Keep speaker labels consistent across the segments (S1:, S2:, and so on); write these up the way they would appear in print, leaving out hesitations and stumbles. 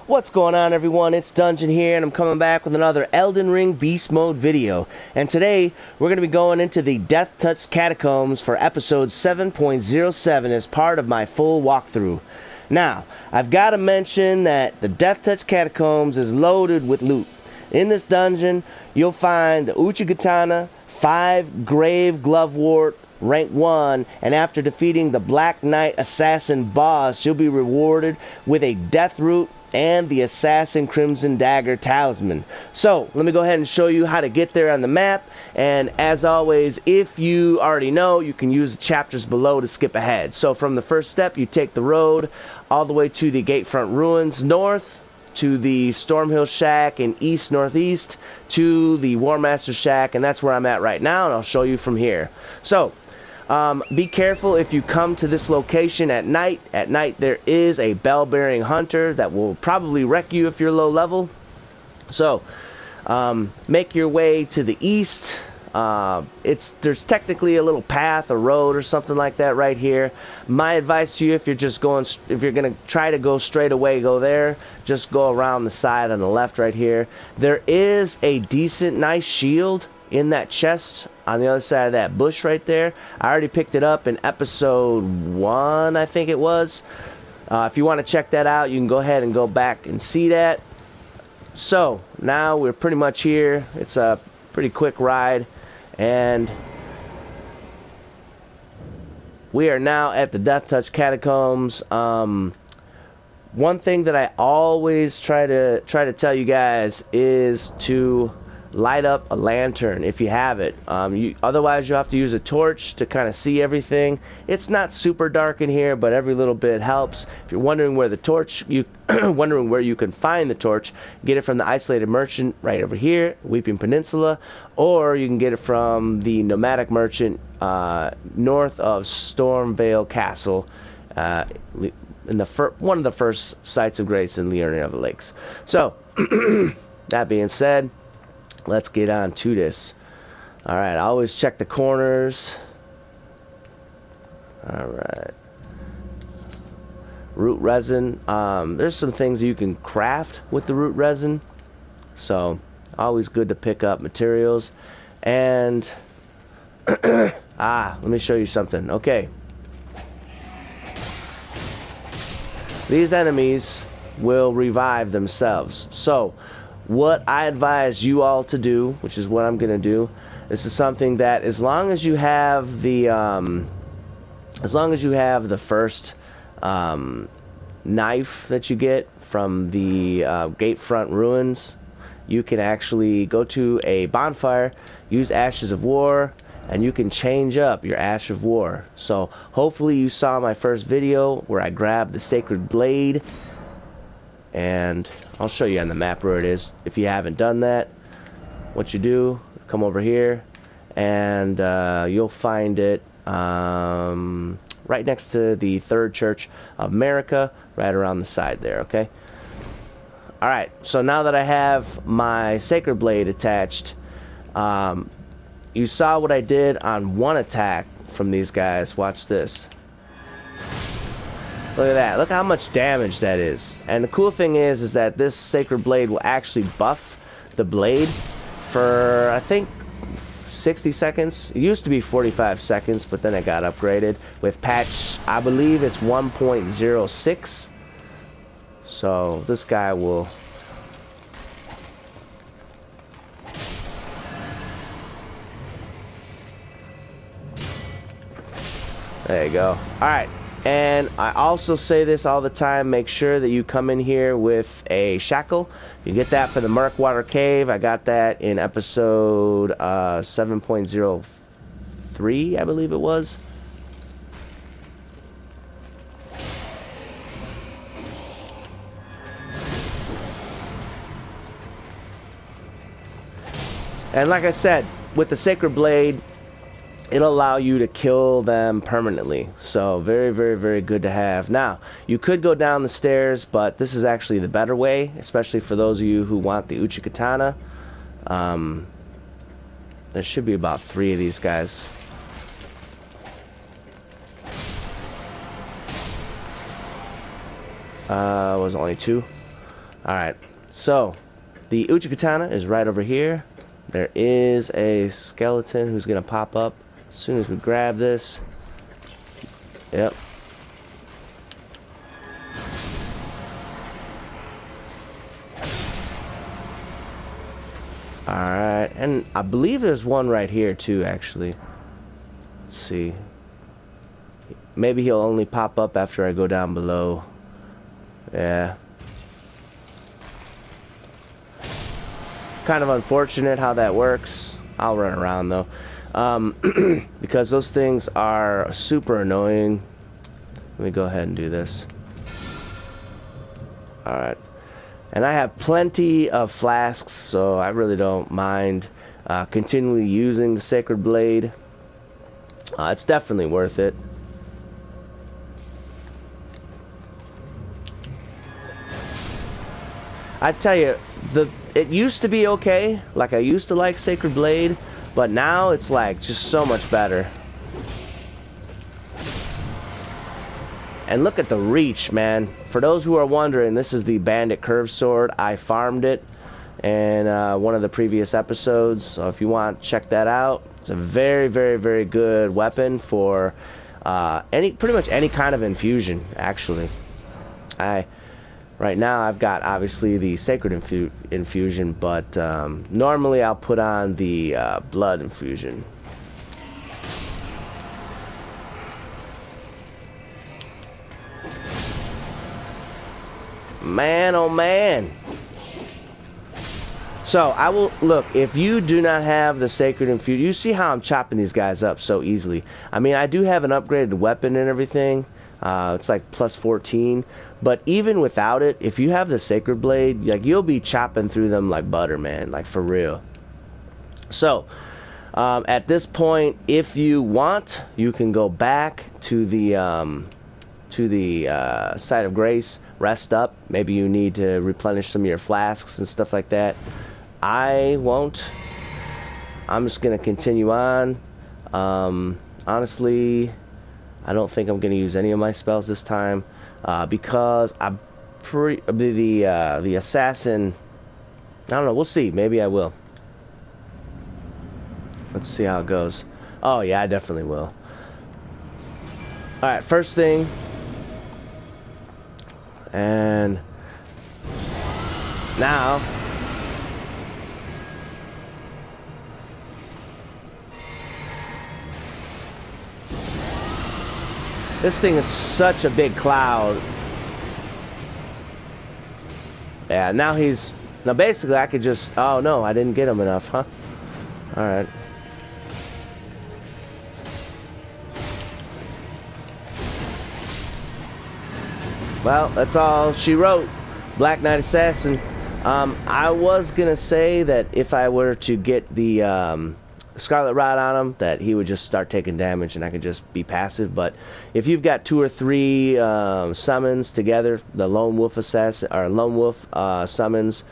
S1: What's going on, everyone? It's Dungeon here, and I'm coming back with another Elden Ring Beast Mode video. And today, we're going to be going into the Deathtouched Catacombs for episode 7.07 as part of my full walkthrough. Now, I've got to mention that the Deathtouched Catacombs is loaded with loot. In this dungeon, you'll find the Uchigatana, 5 Grave Glovewort, rank 1, and after defeating the Black Knight Assassin boss, you'll be rewarded with a deathroot and the Assassin Crimson Dagger talisman. So, let me go ahead and show you how to get there on the map, and as always, if you already know, you can use the chapters below to skip ahead. So from the first step, you take the road all the way to the Gatefront Ruins north, to the Stormhill Shack and east-northeast, to the Warmaster Shack, and that's where I'm at right now, and I'll show you from here. So, be careful if you come to this location at night. At night there is a bell-bearing hunter that will probably wreck you if you're low level. So, make your way to the east. There's technically a little path, a road or something like that right here. My advice to you, if you're gonna try to go straight away, go there. Just go around the side on the left right here. There is a decent, nice shield in that chest on the other side of that bush right there. I already picked it up in episode 1, I think it was. If you want to check that out, you can go ahead and go back and see that. So, now we're pretty much here. It's a pretty quick ride, and we are now at the Deathtouched Catacombs. One thing that I always try to tell you guys is to light up a lantern if you have it. Otherwise, you have to use a torch to kind of see everything. It's not super dark in here, but every little bit helps. If you're wondering where the torch, wondering where you can find the torch, get it from the Isolated Merchant right over here, Weeping Peninsula, or you can get it from the Nomadic Merchant north of Stormvale Castle, in one of the first sites of grace in Leonia of the Lakes. So, that being said, let's get on to this. Alright, I always check the corners. Alright. Root resin. There's some things you can craft with the root resin. So, always good to pick up materials. And, let me show you something. Okay. These enemies will revive themselves. So, what I advise you all to do, which is what I'm going to do, this is something that as long as you have the first knife that you get from the Gatefront Ruins, you can actually go to a bonfire, use Ashes of War, and you can change up your Ash of War. So hopefully you saw my first video where I grabbed the Sacred Blade, and I'll show you on the map where it is. If you haven't done that, what you do, come over here, and you'll find it right next to the Third Church of America, right around the side there, okay? Alright, so now that I have my Sacred Blade attached, you saw what I did on one attack from these guys. Watch this. Look at that. Look how much damage that is. And the cool thing is that this Sacred Blade will actually buff the blade for, I think, 60 seconds. It used to be 45 seconds, but then it got upgraded with patch, I believe it's 1.06. So this guy will... There you go. Alright. And I also say this all the time, make sure that you come in here with a shackle. You get that for the Murkwater Cave. I got that in episode 7.03, I believe it was. And like I said, with the Sacred Blade, it'll allow you to kill them permanently. So very, very, very good to have. Now, you could go down the stairs, but this is actually the better way, especially for those of you who want the Uchigatana. There should be about 3 of these guys. Was only 2. Alright, so the Uchigatana is right over here. There is a skeleton who's going to pop up as soon as we grab this. Yep. Alright, and I believe there's one right here too, actually. Let's see. Maybe he'll only pop up after I go down below. Yeah. Kind of unfortunate how that works. I'll run around though. Because those things are super annoying. Let me go ahead and do this. Alright. And I have plenty of flasks, so I really don't mind continually using the Sacred Blade. It's definitely worth it. I tell you, it used to be okay. Like, I used to like Sacred Blade, but now it's like just so much better. And look at the reach, man. For those who are wondering, this is the Bandit Curved Sword. I farmed it in one of the previous episodes, so if you want, check that out. It's a very, very, very good weapon for pretty much any kind of infusion, actually. Right now I've got obviously the Sacred Infusion, but normally I'll put on the Blood Infusion. Man, oh man. So, I will, look, if you do not have the Sacred Infusion, you see how I'm chopping these guys up so easily. I mean, I do have an upgraded weapon and everything. It's like plus 14. But even without it, if you have the Sacred Blade, like, you'll be chopping through them like butter, man. Like, for real. So, at this point, if you want, you can go back to the Site of Grace, rest up. Maybe you need to replenish some of your flasks and stuff like that. I won't. I'm just going to continue on. Honestly, I don't think I'm going to use any of my spells this time, because the Assassin, I don't know, we'll see. Maybe I will. Let's see how it goes. Oh yeah, I definitely will. Alright, first thing. And now this thing is such a big cloud. Yeah, now basically I could just, oh no, I didn't get him enough, huh? Alright. Well, that's all she wrote. Black Knight Assassin. I was gonna say that if I were to get the Scarlet Rod on him, that he would just start taking damage and I could just be passive. But if you've got 2 or 3 summons together, the Lone Wolf Assassin or Lone Wolf summons,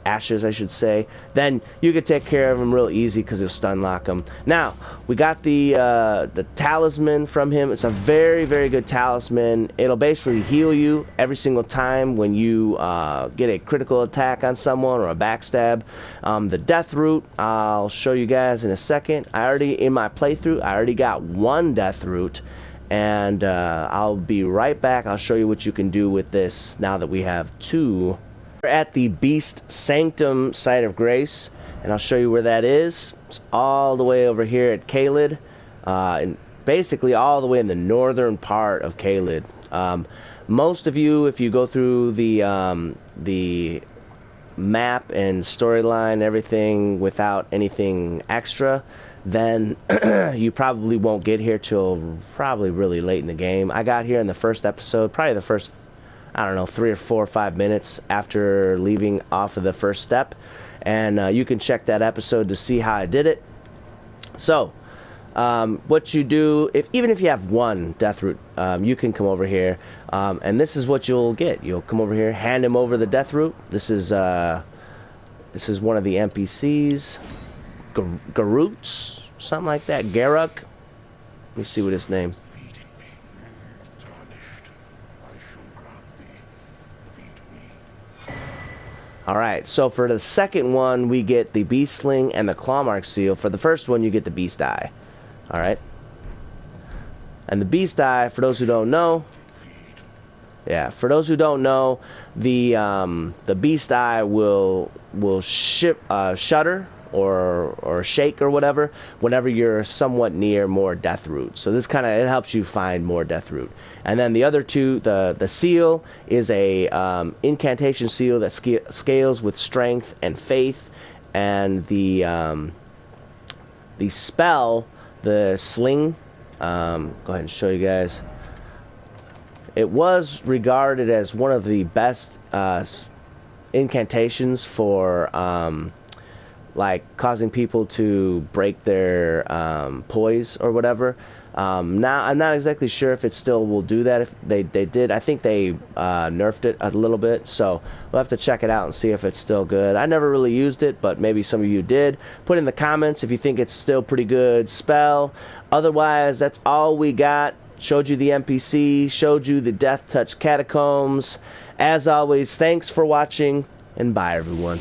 S1: ashes I should say, then you could take care of him real easy because he'll stun lock him. Now we got the talisman from him. It's a very, very good talisman. It'll basically heal you every single time when you get a critical attack on someone or a backstab. The deathroot, I'll show you guys in a second. In my playthrough I already got 1 deathroot, and I'll be right back. I'll show you what you can do with this now that we have 2. We're at the Beast Sanctum Site of Grace, and I'll show you where that is. It's all the way over here at Caelid, and basically all the way in the northern part of Caelid. Most of you, if you go through the map and storyline and everything without anything extra, then you probably won't get here till probably really late in the game. I got here in the first episode, probably the first, I don't know, 3 or 4 or 5 minutes after leaving off of the first step, and you can check that episode to see how I did it. So what you do, even if you have 1 deathroot, you can come over here, and this is what you'll get. You'll come over here, hand him over the deathroot. This is one of the NPCs, Gurranq, something like that. Gurranq. Let me see what his name. Alright, so for the second one, we get the Beast Sling and the Clawmark Seal. For the first one, you get the Beast Eye. Alright. And the Beast Eye, for those who don't know... Yeah, for those who don't know, the Beast Eye will shudder or shake or whatever whenever you're somewhat near more deathroot. So this kind of, it helps you find more deathroot. And then the other two, the seal is a incantation seal that scales with strength and faith, and the spell, the sling, go ahead and show you guys. It was regarded as one of the best incantations for like causing people to break their poise or whatever. Now I'm not exactly sure if it still will do that. If they did, I think they nerfed it a little bit, so we'll have to check it out and see if it's still good. I never really used it, but maybe some of you did. Put in the comments if you think it's still pretty good spell. Otherwise, that's all we got. Showed you the NPC, showed you the Deathtouched Catacombs. As always, thanks for watching, and bye everyone.